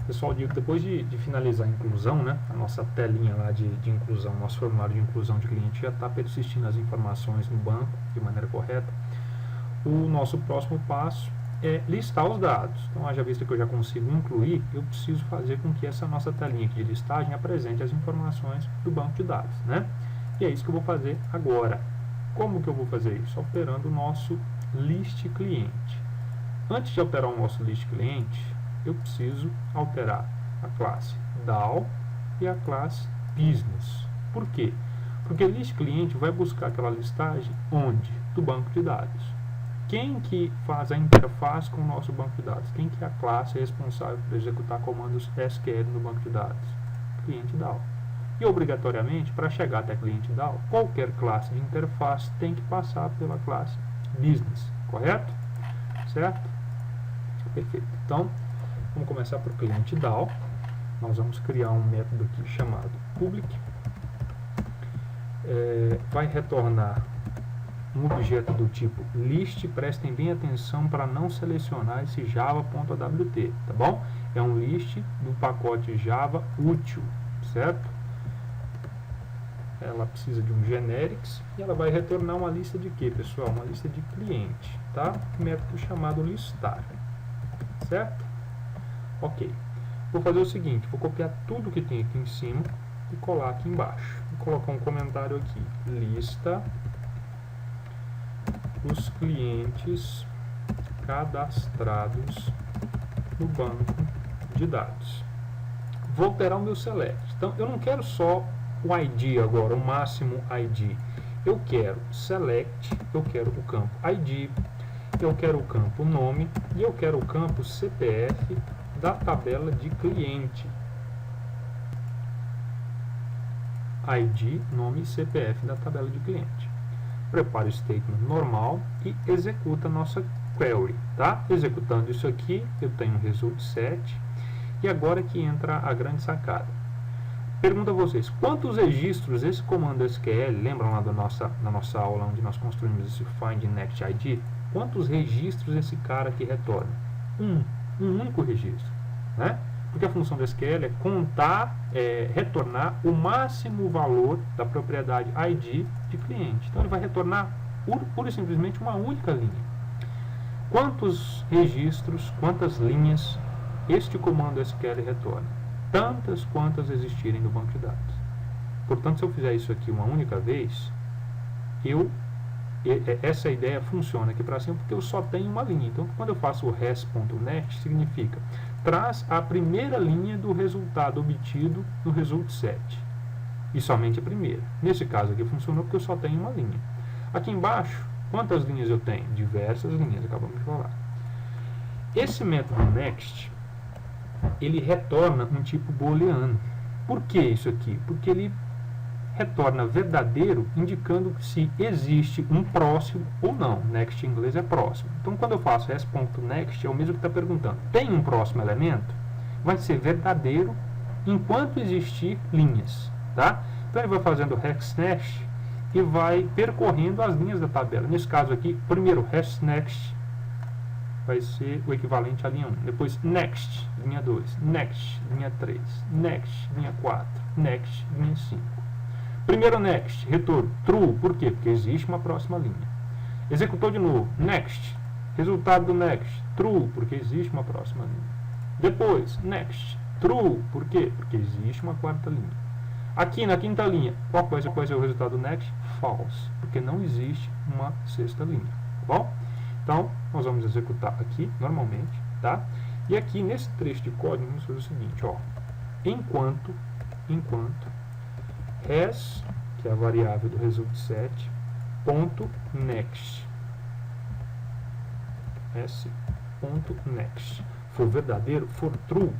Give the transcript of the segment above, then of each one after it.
Pessoal, depois de finalizar a inclusão, né, a nossa telinha lá de inclusão, nosso formulário de inclusão de cliente já está persistindo as informações no banco de maneira correta. O nosso próximo passo é listar os dados. Então, haja vista que eu já consigo incluir, eu preciso fazer com que essa nossa telinha aqui de listagem apresente as informações do banco de dados, né? E é isso que eu vou fazer agora. Como que eu vou fazer isso? Alterando o nosso list cliente. Antes de alterar o nosso list cliente, eu preciso alterar a classe DAO e a classe Business. Por quê? Porque list cliente vai buscar aquela listagem onde? Do banco de dados. Quem que faz a interface com o nosso banco de dados? Quem que é a classe responsável por executar comandos SQL no banco de dados? Cliente DAO. E obrigatoriamente, para chegar até cliente DAO, qualquer classe de interface tem que passar pela classe Business, correto? Certo? Perfeito. Então, vamos começar por cliente DAO. Nós vamos criar um método aqui chamado public. Vai retornar um objeto do tipo list. Prestem bem atenção para não selecionar esse java.awt, tá bom? É um list do pacote Java útil, certo? Ela precisa de um generics e ela vai retornar uma lista de quê, pessoal? Uma lista de cliente, tá? Um método chamado listar, certo? Ok. Vou fazer o seguinte, vou copiar tudo que tem aqui em cima e colar aqui embaixo. Vou colocar um comentário aqui, lista os clientes cadastrados no banco de dados. Vou alterar o meu select. Então, eu não quero só o ID agora, o máximo ID. Eu quero select, eu quero o campo ID, eu quero o campo nome e eu quero o campo CPF da tabela de cliente. ID, nome e CPF da tabela de cliente. Prepara o statement normal e executa a nossa query, tá? Executando isso aqui, eu tenho um result set e agora que entra a grande sacada. Pergunto a vocês, quantos registros esse comando SQL, lembram lá da nossa aula onde nós construímos esse find next ID? Quantos registros esse cara aqui retorna? Um único registro, né? Porque a função do SQL é contar, retornar o máximo valor da propriedade ID de cliente. Então ele vai retornar pura e simplesmente uma única linha. Quantos registros, quantas linhas este comando SQL retorna? Tantas quantas existirem no banco de dados. Portanto, se eu fizer isso aqui uma única vez, essa ideia funciona aqui para cima porque eu só tenho uma linha. Então, quando eu faço o res.next, significa traz a primeira linha do resultado obtido no result set. E somente a primeira. Nesse caso aqui funcionou porque eu só tenho uma linha. Aqui embaixo, quantas linhas eu tenho? Diversas linhas, acabamos de falar. Esse método next, ele retorna um tipo booleano. Por que isso aqui? Porque ele retorna verdadeiro, indicando se existe um próximo ou não. Next em inglês é próximo. Então, quando eu faço res.next, é o mesmo que está perguntando. Tem um próximo elemento? Vai ser verdadeiro enquanto existir linhas, tá? Então, ele vai fazendo res.next e vai percorrendo as linhas da tabela. Nesse caso aqui, primeiro res.next vai ser o equivalente à linha 1. Depois next, linha 2. Next, linha 3. Next, linha 4. Next, linha 5. Primeiro next, retorno true. Por quê? Porque existe uma próxima linha. Executou de novo. Next. Resultado do next, true, porque existe uma próxima linha. Depois, next. True. Por quê? Porque existe uma quarta linha. Aqui na quinta linha, qual vai ser o resultado do next? False. Porque não existe uma sexta linha. Tá bom? Então, nós vamos executar aqui, normalmente, tá? E aqui, nesse trecho de código, vamos fazer o seguinte, ó. Enquanto res, que é a variável do result set, ponto next. s.next. For verdadeiro, for true,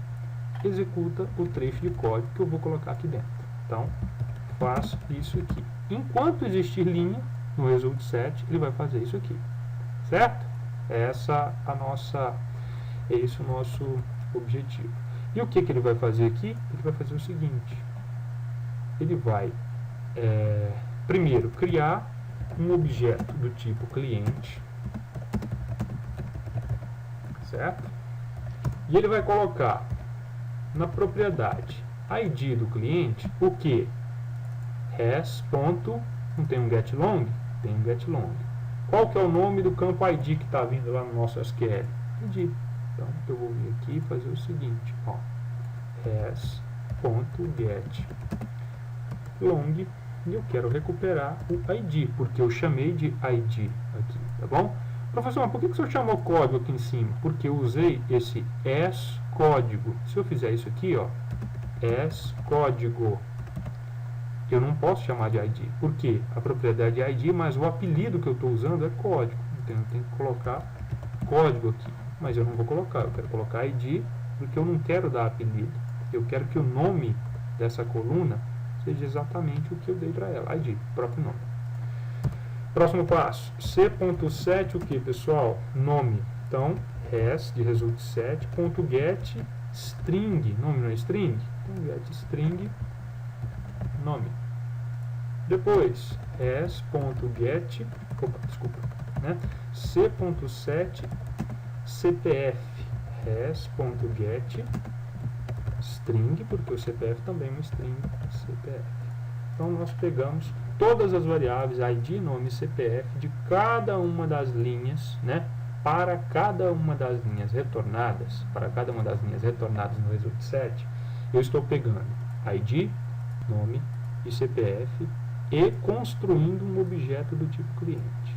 executa o trecho de código que eu vou colocar aqui dentro. Então, faço isso aqui. Enquanto existir linha no result set, ele vai fazer isso aqui. Certo? Esse é o nosso objetivo. E o que ele vai fazer aqui? Ele vai fazer o seguinte. Ele vai, primeiro, criar um objeto do tipo cliente. Certo? E ele vai colocar na propriedade ID do cliente, o que? Res. Não tem um getLong? Tem um getLong. Qual que é o nome do campo ID que está vindo lá no nosso SQL? ID. Então, eu vou vir aqui e fazer o seguinte, ó, res.getLong, e eu quero recuperar o ID, porque eu chamei de ID aqui, tá bom? Professor, mas por que o senhor chamou código aqui em cima? Porque eu usei esse s-código. Se eu fizer isso aqui, ó, s-código, eu não posso chamar de ID. Por quê? A propriedade é ID, mas o apelido que eu estou usando é código. Então, eu tenho que colocar código aqui. Mas eu não vou colocar, eu quero colocar ID, porque eu não quero dar apelido. Eu quero que o nome dessa coluna seja exatamente o que eu dei para ela, ID, próprio nome. Próximo passo, C.set, o que, pessoal? Nome. Então, res, de result set, .get, string, nome não é string? Então, get string, nome. Depois, res.get, né? C.set, CPF, res.get, string, porque o CPF também é uma string CPF. Então, nós pegamos todas as variáveis ID, nome e CPF de cada uma das linhas, né? Para cada uma das linhas retornadas, no result set, eu estou pegando ID, nome e CPF e construindo um objeto do tipo cliente.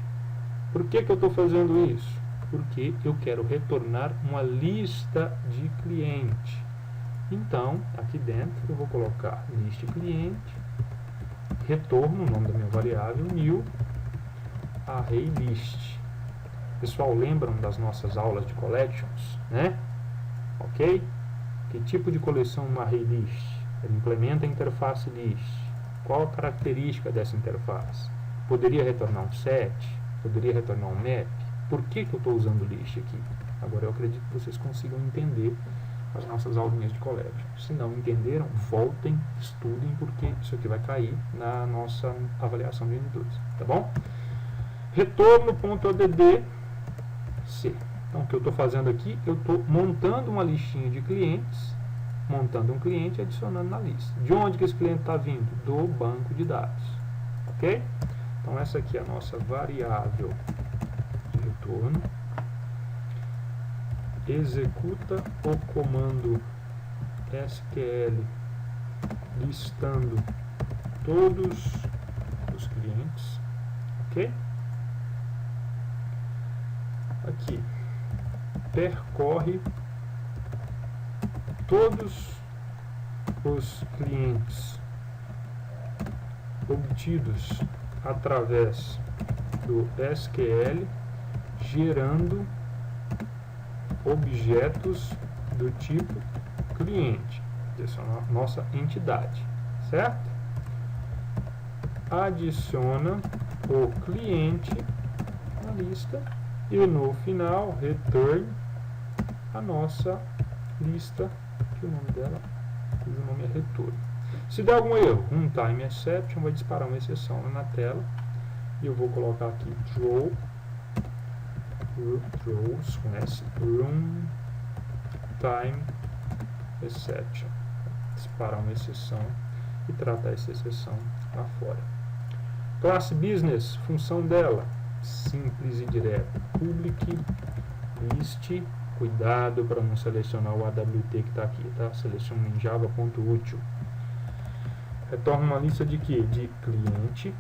Por que eu estou fazendo isso? Porque eu quero retornar uma lista de cliente. Então, aqui dentro eu vou colocar list cliente, retorno, o nome da minha variável, new array list. Pessoal, lembram das nossas aulas de collections, né? Ok? Que tipo de coleção uma array list? Ele implementa a interface list. Qual a característica dessa interface? Poderia retornar um set? Poderia retornar um map? Por que eu estou usando list aqui? Agora eu acredito que vocês consigam entender as nossas aulinhas de collection. Se não entenderam, voltem, estudem, porque isso aqui vai cair na nossa avaliação de N2, tá bom? Retorno.add C. Então, o que eu estou fazendo aqui, eu estou montando uma listinha de clientes, montando um cliente e adicionando na lista. De onde que esse cliente está vindo? Do banco de dados, ok? Então, essa aqui é a nossa variável de retorno. Executa o comando SQL listando todos os clientes, ok? Aqui, percorre todos os clientes obtidos através do SQL, gerando objetos do tipo cliente. Essa é a nossa entidade, certo? Adiciona o cliente na lista e no final return a nossa lista, que o nome dela, cujo nome é retorno. Se der algum erro, runtime exception vai disparar uma exceção na tela e eu vou colocar aqui throws com S, runtime exception, disparar uma exceção e tratar essa exceção lá fora. Classe business, função dela, simples e direta, public list, cuidado para não selecionar o AWT que está aqui, tá? Seleciona em java.util. Retorna uma lista de quê? De cliente,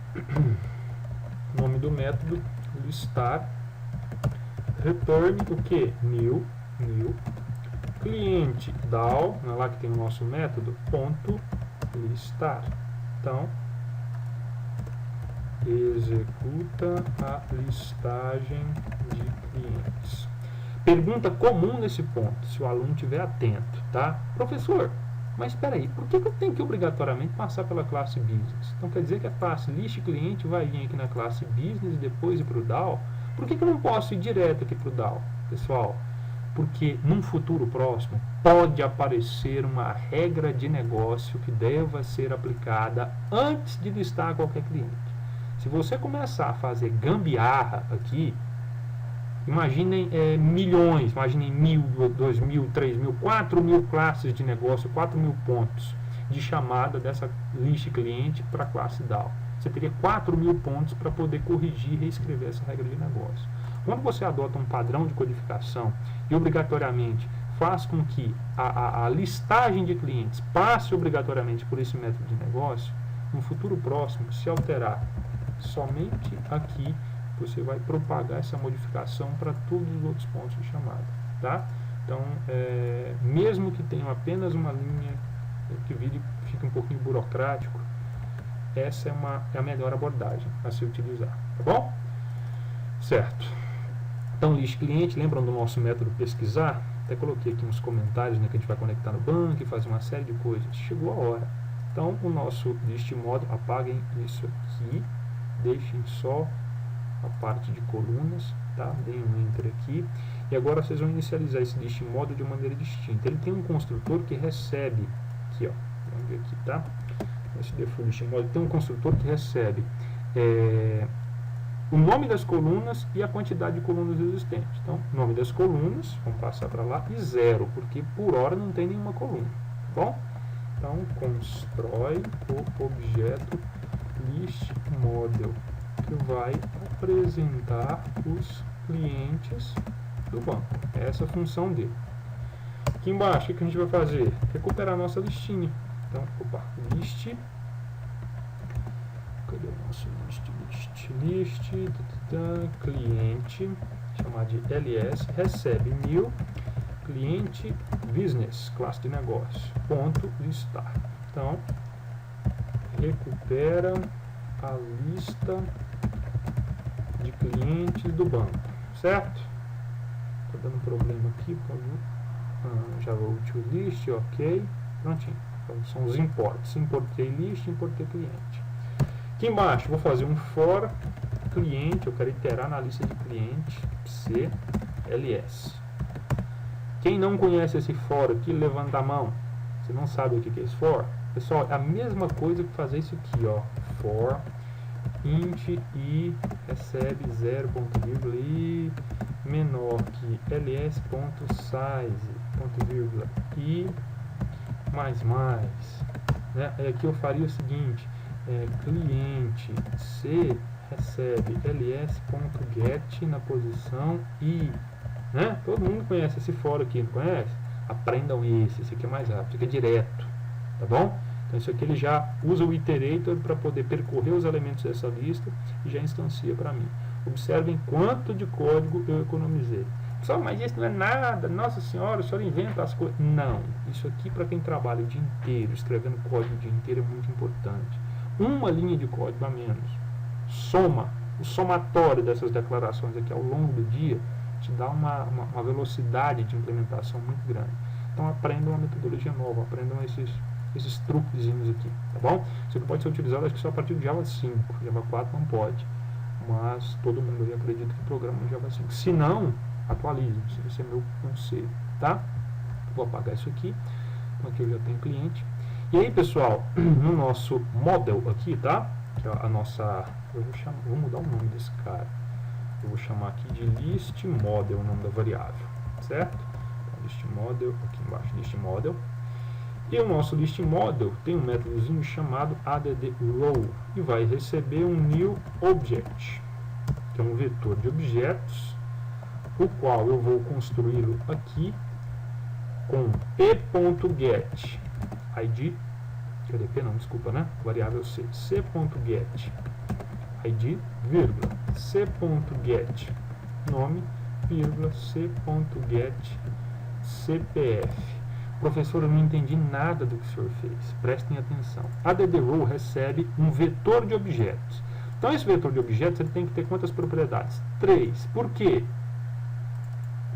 nome do método, listar, return o que? New, cliente DAO, não é lá que tem o nosso método, ponto listar. Então, executa a listagem de clientes. Pergunta comum nesse ponto, se o aluno estiver atento, tá? Professor, mas espera aí, por que eu tenho que obrigatoriamente passar pela classe business? Então quer dizer que a classe list cliente vai vir aqui na classe business e depois ir para o DAO? Por que eu não posso ir direto aqui para o DAO? Pessoal, porque num futuro próximo pode aparecer uma regra de negócio que deva ser aplicada antes de listar qualquer cliente. Se você começar a fazer gambiarra aqui, Imaginem milhões, imaginem 1.000, 2.000, 3.000, 4.000 classes de negócio, 4.000 pontos de chamada dessa lista cliente para a classe DAO. Você teria 4.000 pontos para poder corrigir e reescrever essa regra de negócio. Quando você adota um padrão de codificação e obrigatoriamente faz com que a listagem de clientes passe obrigatoriamente por esse método de negócio, no futuro próximo, se alterar somente aqui, você vai propagar essa modificação para todos os outros pontos de chamada. Tá? Então, mesmo que tenha apenas uma linha que fique um pouquinho burocrático, essa é a melhor abordagem a se utilizar. Tá bom? Certo. Então, list cliente, lembram do nosso método pesquisar? Até coloquei aqui uns comentários, né, que a gente vai conectar no banco e fazer uma série de coisas. Chegou a hora. Então, o nosso list model, apaguem isso aqui, deixem só a parte de colunas, tá? Deem um enter aqui. E agora vocês vão inicializar esse list model de maneira distinta. Ele tem um construtor que recebe, aqui ó, vamos ver aqui, tá? Esse default list model tem um construtor que recebe o nome das colunas e a quantidade de colunas existentes. Então, nome das colunas, vamos passar para lá, e 0, porque por hora não tem nenhuma coluna. Tá bom? Então, constrói o objeto list model, que vai apresentar os clientes do banco. Essa é a função dele. Aqui embaixo, o que a gente vai fazer? Recuperar a nossa listinha. Então, list. Cadê o nosso list, cliente, chamar de ls, recebe 1000, cliente business, classe de negócio, ponto listar. Então, recupera a lista de clientes do banco, certo? Está dando problema aqui, já vou to list, ok, prontinho. Então, são os imports, importei list, importei cliente. Aqui embaixo, vou fazer um for cliente, eu quero iterar na lista de cliente, cls. Quem não conhece esse for aqui, levanta a mão. Você não sabe o que é esse for? Pessoal, é a mesma coisa que fazer isso aqui, ó. For int i recebe 0, vírgula i menor que ls.size, ponto vírgula i mais. Né? Aí aqui eu faria o seguinte, cliente C recebe ls.get na posição I, né? Todo mundo conhece esse for aqui, não conhece? Aprendam esse aqui é mais rápido, fica direto, tá bom? Então isso aqui ele já usa o iterator para poder percorrer os elementos dessa lista e já instancia para mim. Observem quanto de código eu economizei. Pessoal, mas isso não é nada, nossa senhora, o senhor inventa as coisas. Não, isso aqui para quem trabalha o dia inteiro, escrevendo código o dia inteiro é muito importante. Uma linha de código a menos, o somatório dessas declarações aqui ao longo do dia, te dá uma velocidade de implementação muito grande. Então aprendam uma metodologia nova, aprendam esses truquezinhos aqui, tá bom? Isso aqui pode ser utilizado acho que só a partir de Java 5, Java 4 não pode, mas todo mundo aí acredita que programa no Java 5. Se não, atualizem, esse é meu conselho, tá? Vou apagar isso aqui, então aqui eu já tenho cliente. E aí, pessoal, no nosso model aqui, tá? Que é a nossa... vou mudar o nome desse cara. Eu vou chamar aqui de list model, o nome da variável, certo? Então, list model, aqui embaixo, list model. E o nosso list model tem um métodozinho chamado addRow e vai receber um new object, que é um vetor de objetos, o qual eu vou construí-lo aqui com p.get id, cadê p não, desculpa, né? Variável c, c.get id, vírgula, c.get nome, vírgula, c.get cpf. Professor, eu não entendi nada do que o senhor fez. Prestem atenção. addRow recebe um vetor de objetos. Então, esse vetor de objetos ele tem que ter quantas propriedades? 3. Por quê?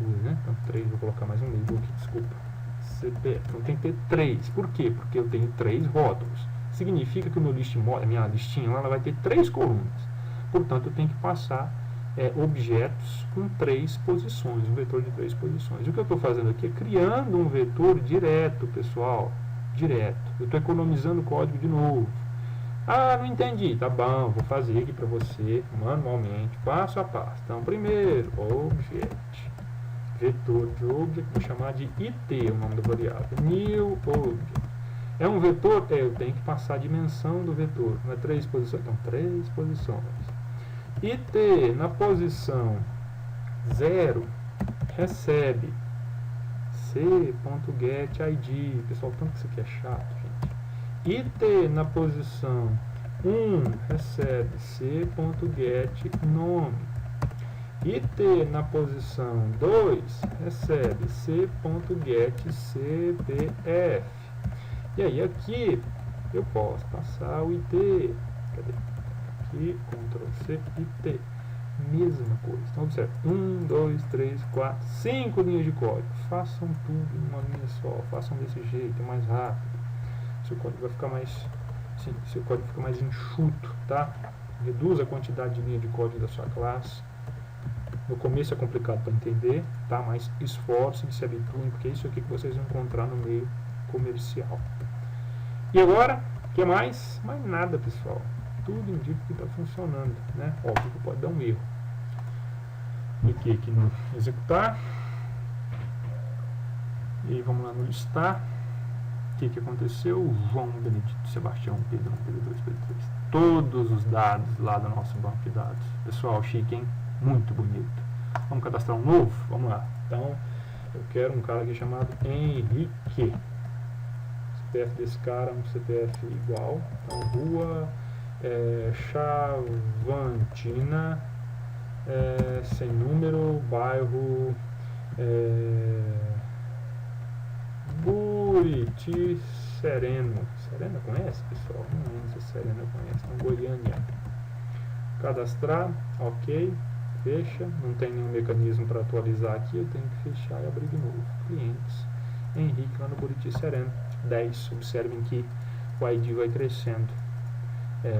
2, né? Então, 3, vou colocar mais um label aqui, desculpa. CPF. Então, tem que ter 3. Por quê? Porque eu tenho 3 rótulos. Significa que o meu list model, a minha listinha lá, ela vai ter 3 colunas. Portanto, eu tenho que passar objetos com 3 posições, um vetor de 3 posições. O que eu estou fazendo aqui é criando um vetor direto, pessoal, direto. Eu estou economizando código de novo. Ah, não entendi. Tá bom, vou fazer aqui para você manualmente, passo a passo. Então, primeiro, object. Vetor de object, vou chamar de IT, o nome da variável. New object. É um vetor? Eu tenho que passar a dimensão do vetor. Não é 3 posições? Então, 3 posições. IT, na posição 0, recebe c.getID. Pessoal, tanto que isso aqui é chato, gente. IT na posição 1 recebe c.getNome. IT na posição 2 recebe c.getCPF. E aí aqui eu posso passar o IT. Cadê? Aqui, Ctrl C, IT. Mesma coisa. Então observe, 1, 2, 3, 4, 5 linhas de código. Façam tudo em uma linha só. Façam desse jeito, é mais rápido. Seu código vai ficar mais, sim, seu código fica mais enxuto, tá? Reduz a quantidade de linha de código da sua classe. No começo é complicado para entender, tá? Mas esforcem, se habituem, porque é isso aqui que vocês vão encontrar no meio comercial. E agora, o que mais? Mais nada, pessoal. Tudo indica que está funcionando, né? Óbvio que pode dar um erro. Cliquei aqui no executar. E vamos lá no listar. O que aconteceu? João, Benedito, Sebastião, Pedro 1, Pedro 2, Pedro 3. Todos os dados lá do nosso banco de dados. Pessoal, chique, hein? Muito bonito. Vamos cadastrar um novo? Vamos lá. Então, eu quero um cara aqui chamado Henrique. CPF desse cara é um CPF igual. Então, rua Chavantina, sem número, bairro Buriti Sereno. Serena conhece, pessoal? Não lembro se Serena conhece. Então, Goiânia. Cadastrar, ok. Fecha. Não tem nenhum mecanismo para atualizar aqui. Eu tenho que fechar e abrir de novo. Clientes. Henrique lá no Buriti Sereno. 10. Observem que o ID vai crescendo.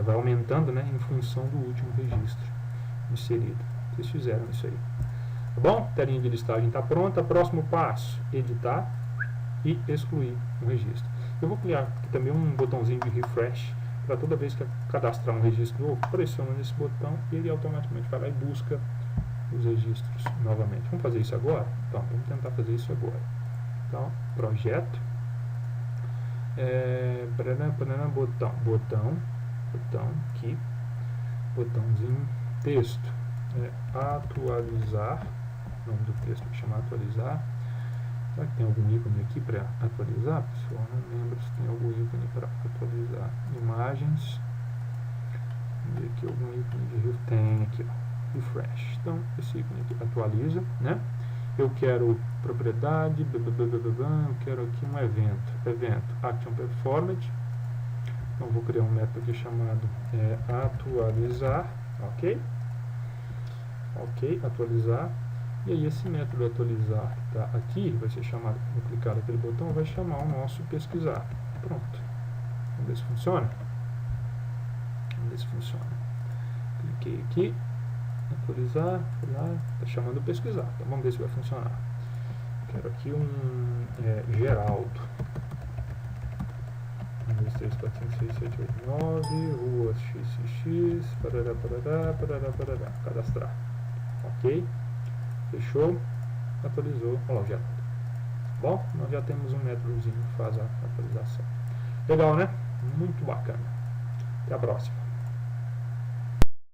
Vai aumentando, né, em função do último registro inserido. Vocês fizeram isso aí. Tá bom? Telinha de listagem está pronta. Próximo passo, editar e excluir o registro. Eu vou criar aqui também um botãozinho de refresh para toda vez que cadastrar um registro novo, pressiona nesse botão e ele automaticamente vai lá e busca os registros novamente. Vamos fazer isso agora? Então, vamos tentar fazer isso agora. Então, projeto, botão aqui, botãozinho texto, atualizar, o nome do texto vai chamar atualizar. Será que tem algum ícone aqui para atualizar, pessoal? Não lembro se tem algum ícone para atualizar. Imagens, vamos ver aqui algum ícone de tem aqui, ó, refresh. Então, esse ícone aqui atualiza, né? Eu quero propriedade, eu quero aqui um evento action performed. Então, vou criar um método aqui chamado atualizar, ok, atualizar. E aí esse método atualizar que está aqui vai ser chamado, vou clicar naquele botão, vai chamar o nosso pesquisar. Pronto. Vamos ver se funciona. Cliquei aqui, atualizar, fui lá, está chamando pesquisar. Então vamos ver se vai funcionar. Quero aqui um Geraldo. 1, 2, 3, 4, 5, 6, 7, 8, 9, ruas xxx, parará, cadastrar. Ok. Fechou, atualizou, olha lá, já. Bom, nós já temos um métodozinho que faz a atualização. Legal, né? Muito bacana. Até a próxima.